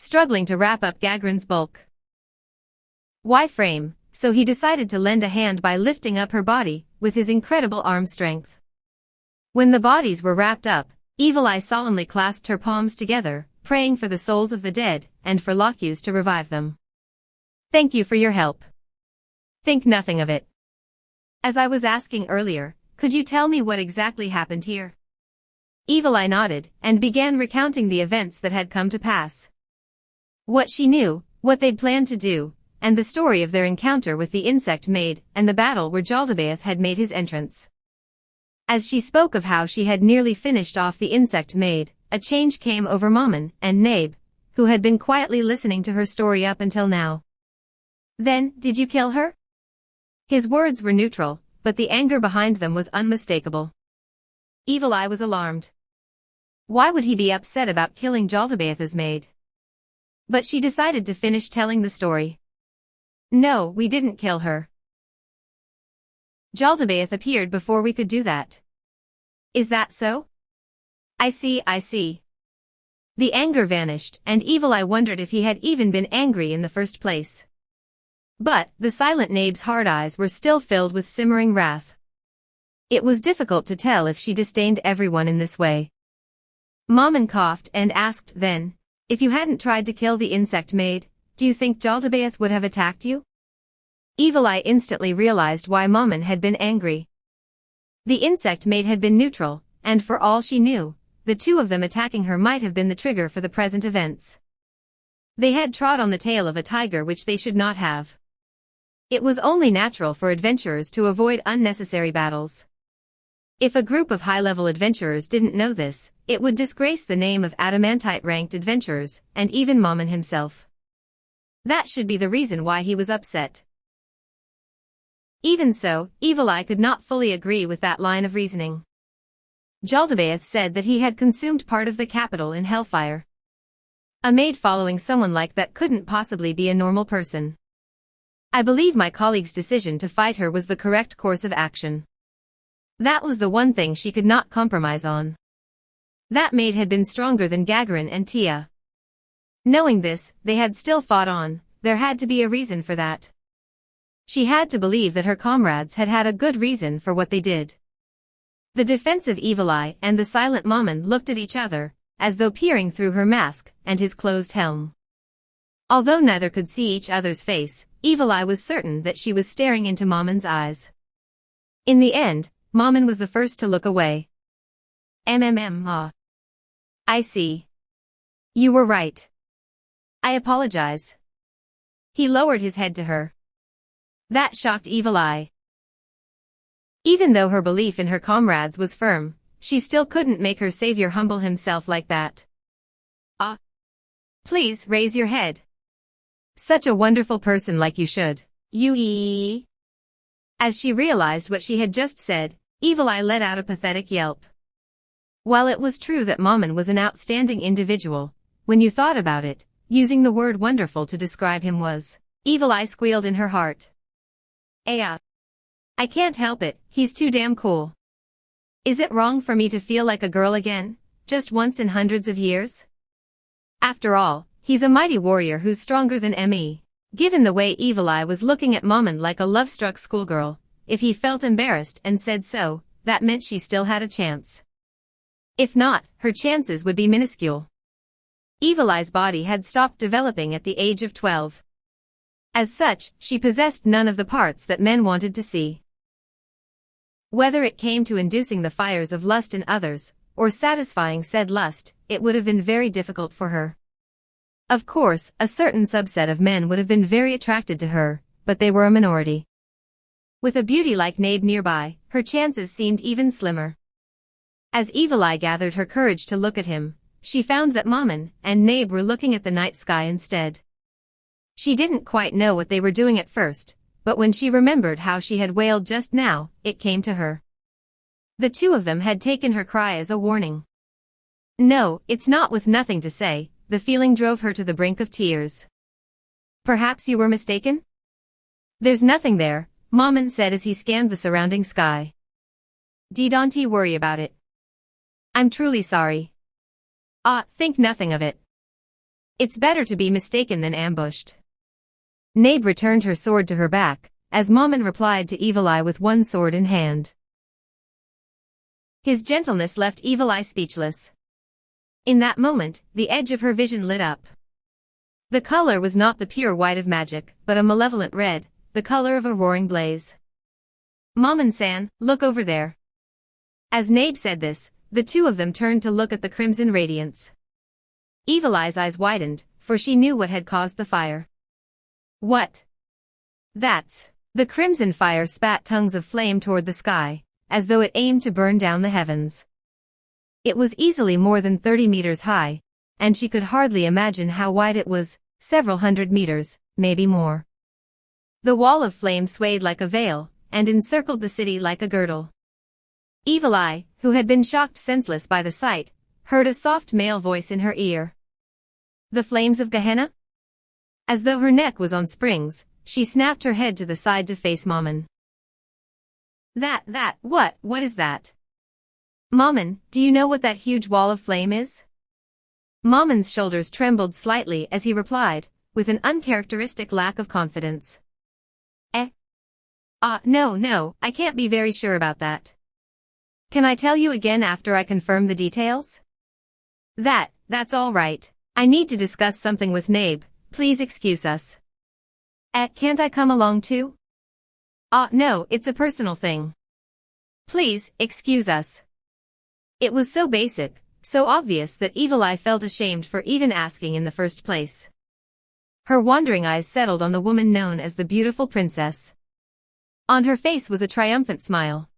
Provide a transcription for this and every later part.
struggling to wrap up Gagran's bulk. Y-frame, so he decided to lend a hand by lifting up her body with his incredible arm strength. When the bodies were wrapped up, Evil Eye solemnly clasped her palms together, praying for the souls of the dead and for Locus to revive them. "Thank you for your help. Think nothing of it. As I was asking earlier, could you tell me what exactly happened here?" Evil Eye nodded and began recounting the events that had come to pass. What she knew, what they'd planned to do, and the story of their encounter with the insect maid and the battle where Jaldabaoth had made his entrance. As she spoke of how she had nearly finished off the insect maid, a change came over Mammon and Nabe, who had been quietly listening to her story up until now. "Then, did you kill her?" His words were neutral, but the anger behind them was unmistakable. Evil Eye was alarmed. Why would he be upset about killing Jaldabaoth's maid? But she decided to finish telling the story. "No, we didn't kill her. Jaldabaoth appeared before we could do that." "Is that so?" I see. The anger vanished, and Evil Eye wondered if he had even been angry in the first place. But the silent Nabe's hard eyes were still filled with simmering wrath. It was difficult to tell if she disdained everyone in this way. Mammon coughed and asked then, "If you hadn't tried to kill the insect maid, do you think Jaldabaoth would have attacked you?" Evil Eye instantly realized why Mammon had been angry. The insect maid had been neutral, and for all she knew, the two of them attacking her might have been the trigger for the present events. They had trod on the tail of a tiger which they should not have. It was only natural for adventurers to avoid unnecessary battles. If a group of high-level adventurers didn't know this, it would disgrace the name of adamantite-ranked adventurers, and even Mammon himself. That should be the reason why he was upset. Even so, Evil Eye could not fully agree with that line of reasoning. Jaldabaoth said that he had consumed part of the capital in hellfire. A maid following someone like that couldn't possibly be a normal person. I believe my colleague's decision to fight her was the correct course of action. That was the one thing she could not compromise on. That maid had been stronger than Gagarin and Tia. Knowing this, they had still fought on. There had to be a reason for that. She had to believe that her comrades had had a good reason for what they did. The defensive Evil Eye and the silent Mammon looked at each other, as though peering through her mask and his closed helm. Although neither could see each other's face, Evil Eye was certain that she was staring into Mammon's eyes. In the end, Mammon was the first to look away. I see. You were right. I apologize." He lowered his head to her. That shocked Evil Eye. Even though her belief in her comrades was firm, she still couldn't make her savior humble himself like that. Please raise your head. Such a wonderful person like you should. As she realized what she had just said, Evil Eye let out a pathetic yelp. While it was true that Mammon was an outstanding individual, when you thought about it, using the word wonderful to describe him was, Evil Eye squealed in her heart. I can't help it, he's too damn cool. Is it wrong for me to feel like a girl again, just once in hundreds of years? After all, he's a mighty warrior who's stronger than me. Given the way Evil Eye was looking at Mammon like a love-struck schoolgirl, if he felt embarrassed and said so, that meant she still had a chance. If not, her chances would be minuscule. Evil Eye's body had stopped developing at the age of 12. As such, she possessed none of the parts that men wanted to see. Whether it came to inducing the fires of lust in others, or satisfying said lust, it would have been very difficult for her. Of course, a certain subset of men would have been very attracted to her, but they were a minority. With a beauty like Nabe nearby, her chances seemed even slimmer. As Evil Eye gathered her courage to look at him, she found that Mammon and Nabe were looking at the night sky instead. She didn't quite know what they were doing at first, but when she remembered how she had wailed just now, it came to her. The two of them had taken her cry as a warning. No, it's not with nothing to say, the feeling drove her to the brink of tears. Perhaps you were mistaken? There's nothing there, Mammon said as he scanned the surrounding sky. Don't worry about it. I'm truly sorry. Think nothing of it. It's better to be mistaken than ambushed. Nabe returned her sword to her back, as Mammon replied to Evil Eye with one sword in hand. His gentleness left Evil Eye speechless. In that moment, the edge of her vision lit up. The color was not the pure white of magic, but a malevolent red, the color of a roaring blaze. Mammon-san, look over there. As Nabe said this, the two of them turned to look at the crimson radiance. Evil Eye's eyes widened, for she knew what had caused the fire. What? That's... The crimson fire spat tongues of flame toward the sky, as though it aimed to burn down the heavens. It was easily more than 30 meters high, and she could hardly imagine how wide it was, several hundred meters, maybe more. The wall of flame swayed like a veil, and encircled the city like a girdle. Evil Eye, who had been shocked senseless by the sight, heard a soft male voice in her ear. The flames of Gehenna? As though her neck was on springs, she snapped her head to the side to face Mammon. What is that? Mammon, do you know what that huge wall of flame is? Mammon's shoulders trembled slightly as he replied, with an uncharacteristic lack of confidence. No, I can't be very sure about that. Can I tell you again after I confirm the details? That's all right. I need to discuss something with Nabe, please excuse us. Can't I come along too? No, it's a personal thing. Please, excuse us. It was so basic, so obvious that Evil Eye felt ashamed for even asking in the first place. Her wandering eyes settled on the woman known as the beautiful princess. On her face was a triumphant smile.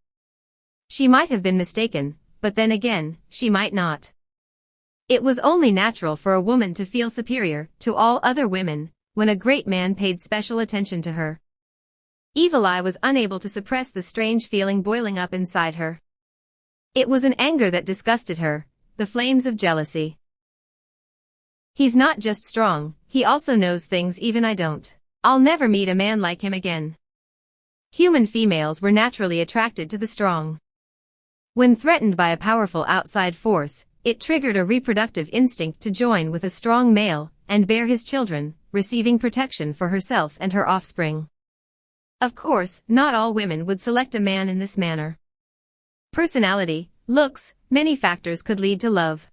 She might have been mistaken, but then again, she might not. It was only natural for a woman to feel superior to all other women, when a great man paid special attention to her. Evil Eye was unable to suppress the strange feeling boiling up inside her. It was an anger that disgusted her, the flames of jealousy. He's not just strong, he also knows things even I don't. I'll never meet a man like him again. Human females were naturally attracted to the strong. When threatened by a powerful outside force, it triggered a reproductive instinct to join with a strong male and bear his children, receiving protection for herself and her offspring. Of course, not all women would select a man in this manner. Personality, looks, many factors could lead to love.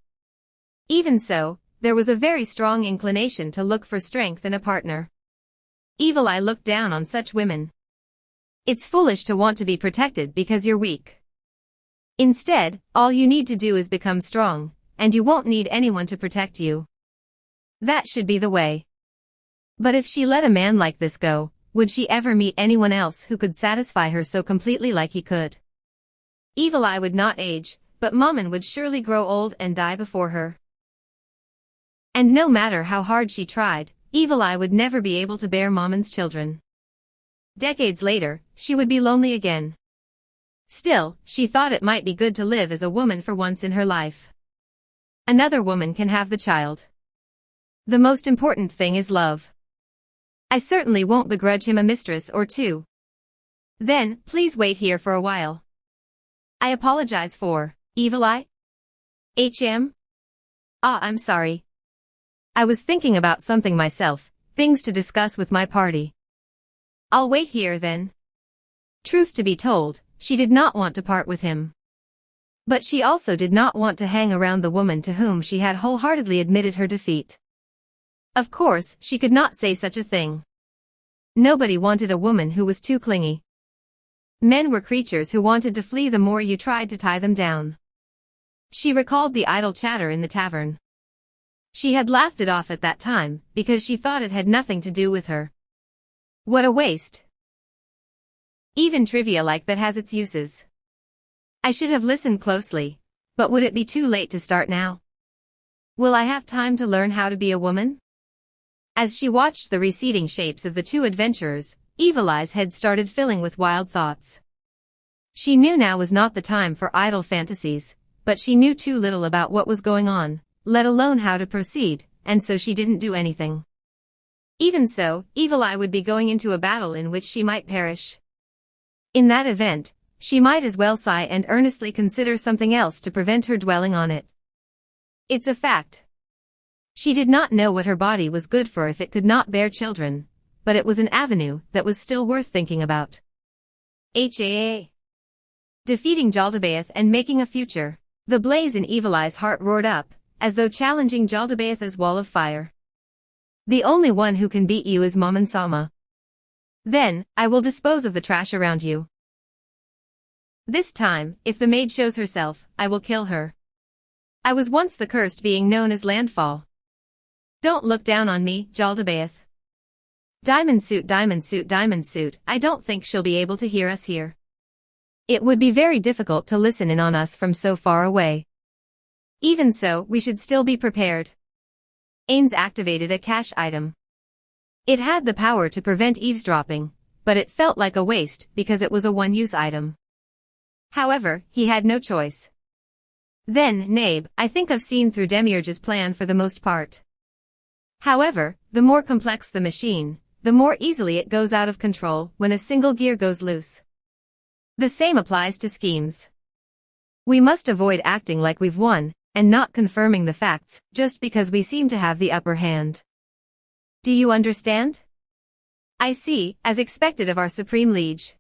Even so, there was a very strong inclination to look for strength in a partner. Evil Eye looked down on such women. It's foolish to want to be protected because you're weak. Instead, all you need to do is become strong, and you won't need anyone to protect you. That should be the way. But if she let a man like this go, would she ever meet anyone else who could satisfy her so completely like he could? Evil Eye would not age, but Mammon would surely grow old and die before her. And no matter how hard she tried, Evil Eye would never be able to bear Mammon's children. Decades later, she would be lonely again. Still, she thought it might be good to live as a woman for once in her life. Another woman can have the child. The most important thing is love. I certainly won't begrudge him a mistress or two. Then, please wait here for a while. I apologize for, Evil Eye? I'm sorry. I was thinking about something myself, things to discuss with my party. I'll wait here then. Truth to be told, she did not want to part with him. But she also did not want to hang around the woman to whom she had wholeheartedly admitted her defeat. Of course, she could not say such a thing. Nobody wanted a woman who was too clingy. Men were creatures who wanted to flee the more you tried to tie them down. She recalled the idle chatter in the tavern. She had laughed it off at that time, because she thought it had nothing to do with her. What a waste. Even trivia like that has its uses. I should have listened closely, but would it be too late to start now? Will I have time to learn how to be a woman? As she watched the receding shapes of the two adventurers, Evil Eye's head started filling with wild thoughts. She knew now was not the time for idle fantasies, but she knew too little about what was going on, let alone how to proceed, and so she didn't do anything. Even so, Evil Eye would be going into a battle in which she might perish. In that event, she might as well sigh and earnestly consider something else to prevent her dwelling on it. It's a fact. She did not know what her body was good for if it could not bear children, but it was an avenue that was still worth thinking about. HAA. Defeating Jaldabaoth and making a future. The blaze in Evil Eye's heart roared up, as though challenging Jaldabaoth's wall of fire. The only one who can beat you is Maman Sama. Then, I will dispose of the trash around you. This time, if the maid shows herself, I will kill her. I was once the cursed being known as Landfall. Don't look down on me, Jaldabaoth. Diamond suit, diamond suit, diamond suit, I don't think she'll be able to hear us here. It would be very difficult to listen in on us from so far away. Even so, we should still be prepared. Ains activated a cache item. It had the power to prevent eavesdropping, but it felt like a waste because it was a one-use item. However, he had no choice. Then, Nabe, I think I've seen through Demiurge's plan for the most part. However, the more complex the machine, the more easily it goes out of control when a single gear goes loose. The same applies to schemes. We must avoid acting like we've won, and not confirming the facts, just because we seem to have the upper hand. Do you understand? I see, as expected of our Supreme Liege.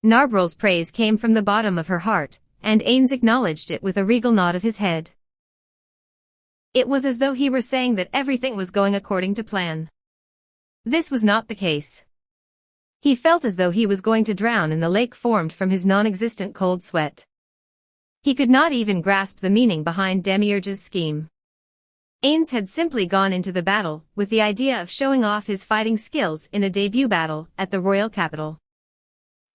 Narbrel's praise came from the bottom of her heart, and Ains acknowledged it with a regal nod of his head. It was as though he were saying that everything was going according to plan. This was not the case. He felt as though he was going to drown in the lake formed from his non-existent cold sweat. He could not even grasp the meaning behind Demiurge's scheme. Ains had simply gone into the battle with the idea of showing off his fighting skills in a debut battle at the royal capital.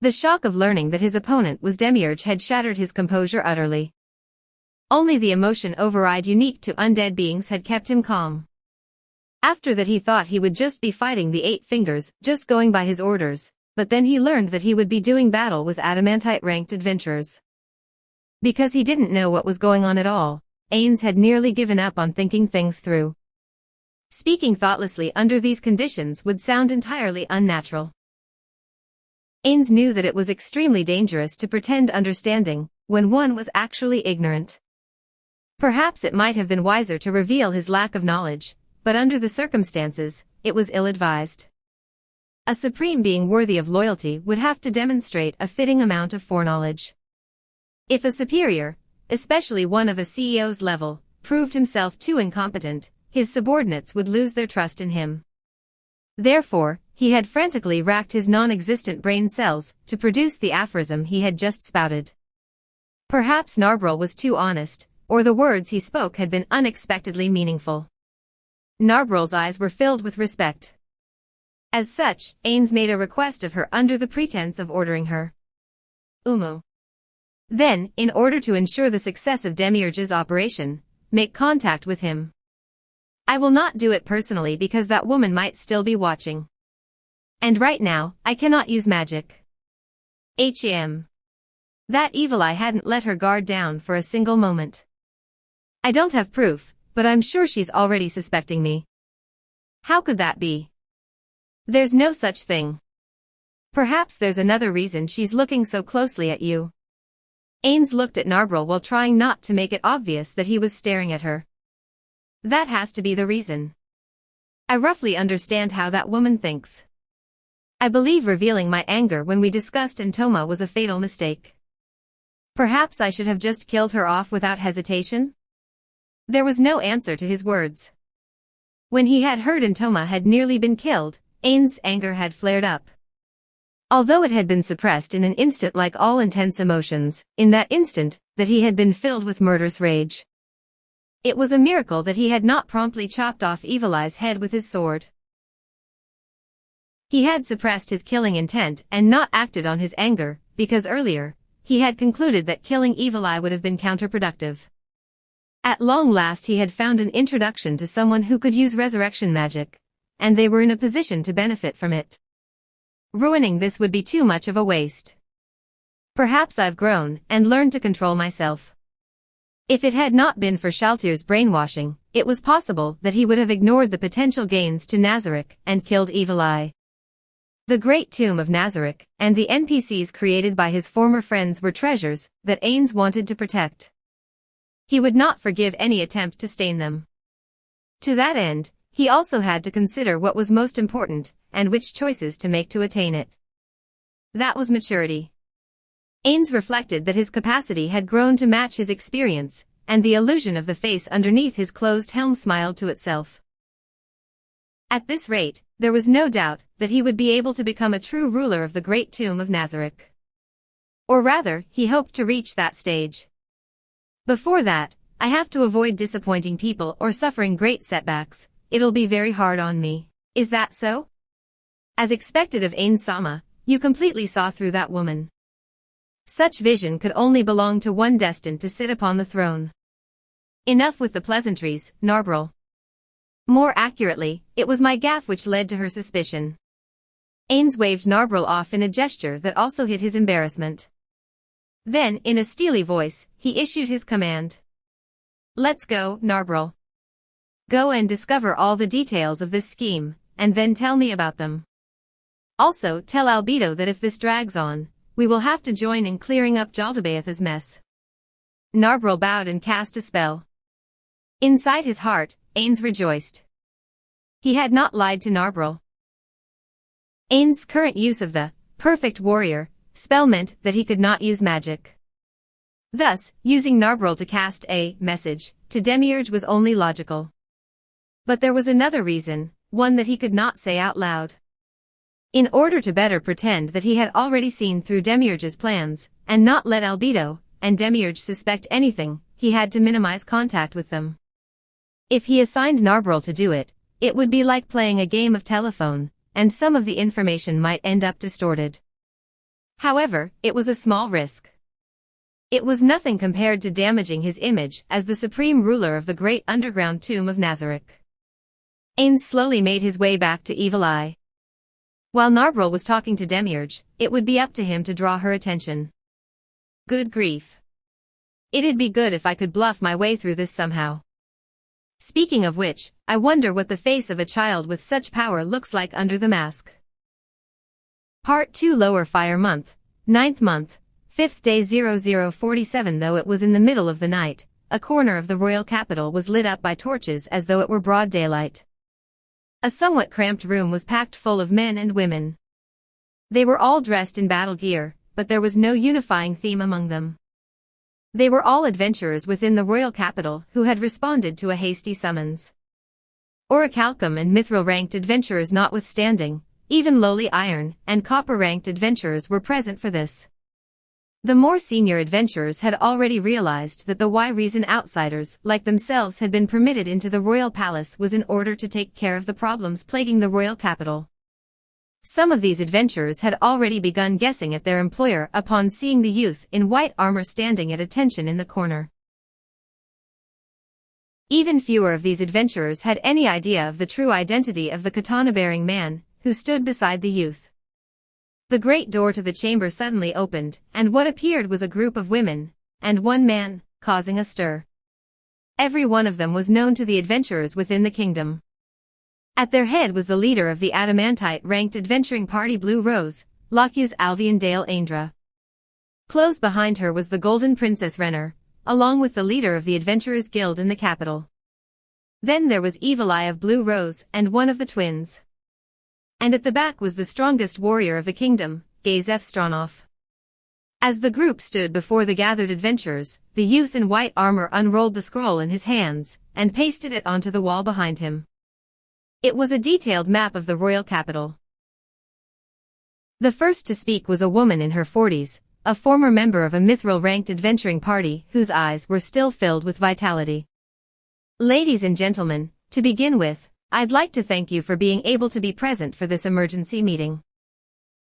The shock of learning that his opponent was Demiurge had shattered his composure utterly. Only the emotion override unique to undead beings had kept him calm. After that he thought he would just be fighting the Eight Fingers, just going by his orders, but then he learned that he would be doing battle with adamantite-ranked adventurers. Because he didn't know what was going on at all, Ains had nearly given up on thinking things through. Speaking thoughtlessly under these conditions would sound entirely unnatural. Ains knew that it was extremely dangerous to pretend understanding when one was actually ignorant. Perhaps it might have been wiser to reveal his lack of knowledge, but under the circumstances, it was ill-advised. A supreme being worthy of loyalty would have to demonstrate a fitting amount of foreknowledge. If a superior, especially one of a CEO's level, proved himself too incompetent, his subordinates would lose their trust in him. Therefore, he had frantically racked his non-existent brain cells to produce the aphorism he had just spouted. Perhaps Narbrel was too honest, or the words he spoke had been unexpectedly meaningful. Narbrel's eyes were filled with respect. As such, Ains made a request of her under the pretense of ordering her. Umu. Then, in order to ensure the success of Demiurge's operation, make contact with him. I will not do it personally because that woman might still be watching. And right now, I cannot use magic. That Evil Eye hadn't let her guard down for a single moment. I don't have proof, but I'm sure she's already suspecting me. How could that be? There's no such thing. Perhaps there's another reason she's looking so closely at you. Ains looked at Narbrel while trying not to make it obvious that he was staring at her. That has to be the reason. I roughly understand how that woman thinks. I believe revealing my anger when we discussed Ntoma was a fatal mistake. Perhaps I should have just killed her off without hesitation? There was no answer to his words. When he had heard Ntoma had nearly been killed, Ains' anger had flared up. Although it had been suppressed in an instant like all intense emotions, in that instant, that he had been filled with murderous rage. It was a miracle that he had not promptly chopped off Evil Eye's head with his sword. He had suppressed his killing intent and not acted on his anger, because earlier, he had concluded that killing Evil Eye would have been counterproductive. At long last he had found an introduction to someone who could use resurrection magic, and they were in a position to benefit from it. Ruining this would be too much of a waste. Perhaps I've grown and learned to control myself. If it had not been for Shaltir's brainwashing, it was possible that he would have ignored the potential gains to Nazarick and killed Evil Eye. The great tomb of Nazarick and the NPCs created by his former friends were treasures that Ains wanted to protect. He would not forgive any attempt to stain them. To that end, he also had to consider what was most important, and which choices to make to attain it. That was maturity. Ains reflected that his capacity had grown to match his experience, and the illusion of the face underneath his closed helm smiled to itself. At this rate, there was no doubt that he would be able to become a true ruler of the great tomb of Nazareth. Or rather, he hoped to reach that stage. Before that, I have to avoid disappointing people or suffering great setbacks. It'll be very hard on me. Is that so? As expected of Ain Sama, you completely saw through that woman. Such vision could only belong to one destined to sit upon the throne. Enough with the pleasantries, Narbril. More accurately, it was my gaffe which led to her suspicion. Ains waved Narbril off in a gesture that also hid his embarrassment. Then, in a steely voice, he issued his command. Let's go, Narbril. Go and discover all the details of this scheme, and then tell me about them. Also, tell Albedo that if this drags on, we will have to join in clearing up Jaldabaoth's mess. Narbril bowed and cast a spell. Inside his heart, Ains rejoiced. He had not lied to Narbril. Ain's current use of the perfect warrior spell meant that he could not use magic. Thus, using Narbril to cast a message to Demiurge was only logical. But there was another reason, one that he could not say out loud. In order to better pretend that he had already seen through Demiurge's plans, and not let Albedo and Demiurge suspect anything, he had to minimize contact with them. If he assigned Narbril to do it, it would be like playing a game of telephone, and some of the information might end up distorted. However, it was a small risk. It was nothing compared to damaging his image as the supreme ruler of the great underground tomb of Nazareth. Ains slowly made his way back to Evil Eye. While Narbril was talking to Demiurge, it would be up to him to draw her attention. Good grief. It'd be good if I could bluff my way through this somehow. Speaking of which, I wonder what the face of a child with such power looks like under the mask. Part 2 Lower Fire Month, 9th month, 5th day 0047. Though it was in the middle of the night, a corner of the royal capital was lit up by torches as though it were broad daylight. A somewhat cramped room was packed full of men and women. They were all dressed in battle gear, but there was no unifying theme among them. They were all adventurers within the royal capital who had responded to a hasty summons. Orichalcum and Mithril-ranked adventurers notwithstanding, even lowly iron and copper-ranked adventurers were present for this. The more senior adventurers had already realized that the why reason outsiders like themselves had been permitted into the royal palace was in order to take care of the problems plaguing the royal capital. Some of these adventurers had already begun guessing at their employer upon seeing the youth in white armor standing at attention in the corner. Even fewer of these adventurers had any idea of the true identity of the katana-bearing man who stood beside the youth. The great door to the chamber suddenly opened, and what appeared was a group of women, and one man, causing a stir. Every one of them was known to the adventurers within the kingdom. At their head was the leader of the adamantite-ranked adventuring party Blue Rose, Lokia's Alvian Dale Aindra. Close behind her was the Golden Princess Renner, along with the leader of the Adventurers Guild in the capital. Then there was Evil Eye of Blue Rose and one of the twins. And at the back was the strongest warrior of the kingdom, Gazef Stronov. As the group stood before the gathered adventurers, the youth in white armor unrolled the scroll in his hands and pasted it onto the wall behind him. It was a detailed map of the royal capital. The first to speak was a woman in her 40s, a former member of a mithril-ranked adventuring party whose eyes were still filled with vitality. Ladies and gentlemen, to begin with, I'd like to thank you for being able to be present for this emergency meeting.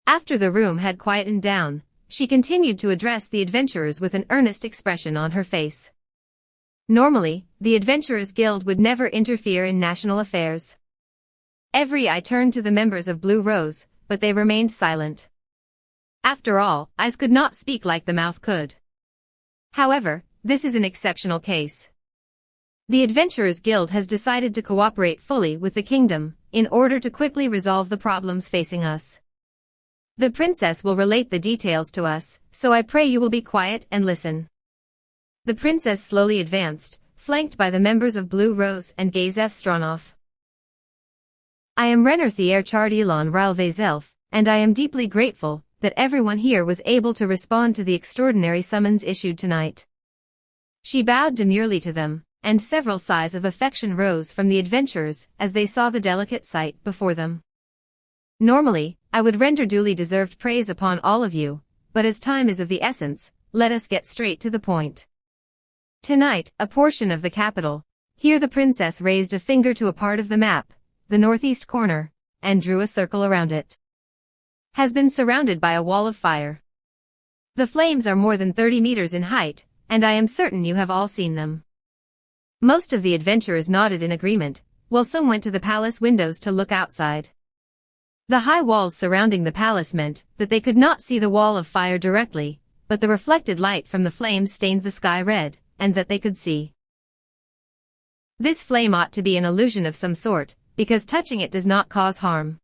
After the room had quietened down, she continued to address the adventurers with an earnest expression on her face. Normally, the Adventurers Guild would never interfere in national affairs. Every eye turned to the members of Blue Rose, but they remained silent. After all, eyes could not speak like the mouth could. However, this is an exceptional case. The Adventurers Guild has decided to cooperate fully with the kingdom, in order to quickly resolve the problems facing us. The princess will relate the details to us, so I pray you will be quiet and listen. The princess slowly advanced, flanked by the members of Blue Rose and Gazef Stronov. I am Renner Thier Chardilon Ralvezelf, and I am deeply grateful that everyone here was able to respond to the extraordinary summons issued tonight. She bowed demurely to them, and several sighs of affection rose from the adventurers as they saw the delicate sight before them. Normally, I would render duly deserved praise upon all of you, but as time is of the essence, let us get straight to the point. Tonight, a portion of the capital, here the princess raised a finger to a part of the map, the northeast corner, and drew a circle around it, has been surrounded by a wall of fire. The flames are more than 30 meters in height, and I am certain you have all seen them. Most of the adventurers nodded in agreement, while some went to the palace windows to look outside. The high walls surrounding the palace meant that they could not see the wall of fire directly, but the reflected light from the flames stained the sky red, and that they could see. This flame ought to be an illusion of some sort, because touching it does not cause harm.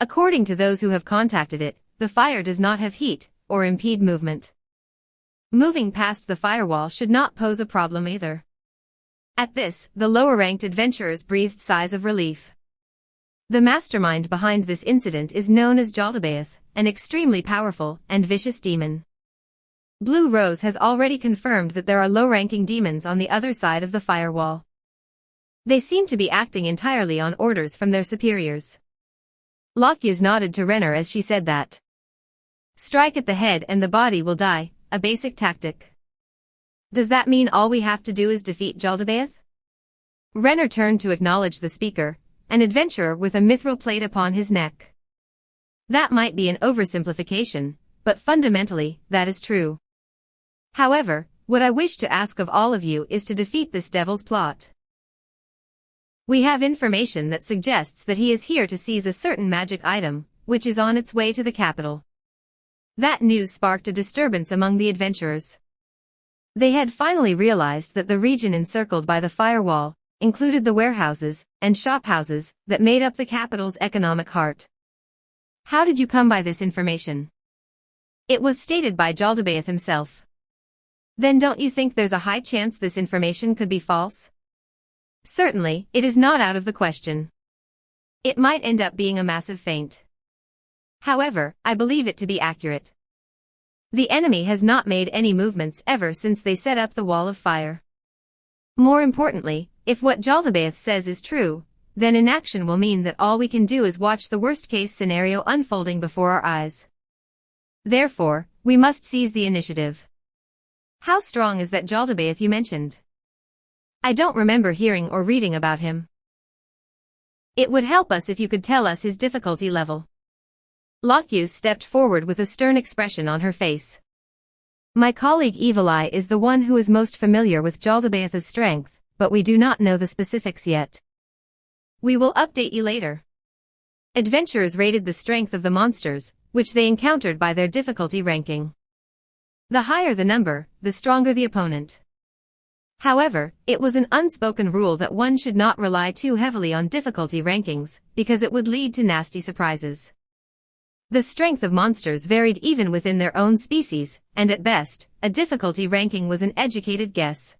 According to those who have contacted it, the fire does not have heat, or impede movement. Moving past the firewall should not pose a problem either. At this, the lower-ranked adventurers breathed sighs of relief. The mastermind behind this incident is known as Jaldabaoth, an extremely powerful and vicious demon. Blue Rose has already confirmed that there are low-ranking demons on the other side of the firewall. They seem to be acting entirely on orders from their superiors. Lokyas nodded to Renner as she said that. Strike at the head and the body will die, a basic tactic. Does that mean all we have to do is defeat Jaldabaoth? Renner turned to acknowledge the speaker, an adventurer with a mithril plate upon his neck. That might be an oversimplification, but fundamentally, that is true. However, what I wish to ask of all of you is to defeat this devil's plot. We have information that suggests that he is here to seize a certain magic item, which is on its way to the capital. That news sparked a disturbance among the adventurers. They had finally realized that the region encircled by the firewall included the warehouses and shophouses that made up the capital's economic heart. How did you come by this information? It was stated by Jaldabaoth himself. Then don't you think there's a high chance this information could be false? Certainly, it is not out of the question. It might end up being a massive feint. However, I believe it to be accurate. The enemy has not made any movements ever since they set up the wall of fire. More importantly, if what Jaldabaoth says is true, then inaction will mean that all we can do is watch the worst-case scenario unfolding before our eyes. Therefore, we must seize the initiative. How strong is that Jaldabaoth you mentioned? I don't remember hearing or reading about him. It would help us if you could tell us his difficulty level. Lokyas stepped forward with a stern expression on her face. My colleague Evil Eye is the one who is most familiar with Jaldabaoth's strength, but we do not know the specifics yet. We will update you later. Adventurers rated the strength of the monsters, which they encountered by their difficulty ranking. The higher the number, the stronger the opponent. However, it was an unspoken rule that one should not rely too heavily on difficulty rankings, because it would lead to nasty surprises. The strength of monsters varied even within their own species, and at best, a difficulty ranking was an educated guess.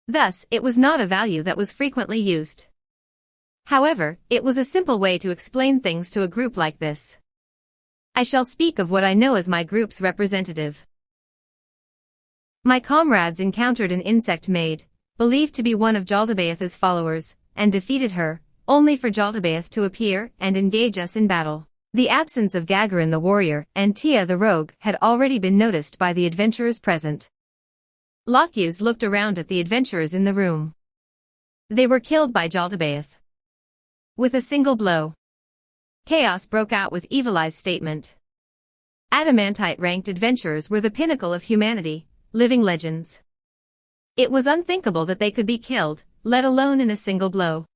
Thus, it was not a value that was frequently used. However, it was a simple way to explain things to a group like this. I shall speak of what I know as my group's representative. My comrades encountered an insect maid, believed to be one of Jaldabaoth's followers, and defeated her, only for Jaldabaoth to appear and engage us in battle. The absence of Gagarin the warrior and Tia the rogue had already been noticed by the adventurers present. Lokyas looked around at the adventurers in the room. They were killed by Jaldabaoth. With a single blow. Chaos broke out with Evil Eye's statement. Adamantite-ranked adventurers were the pinnacle of humanity, living legends. It was unthinkable that they could be killed, let alone in a single blow.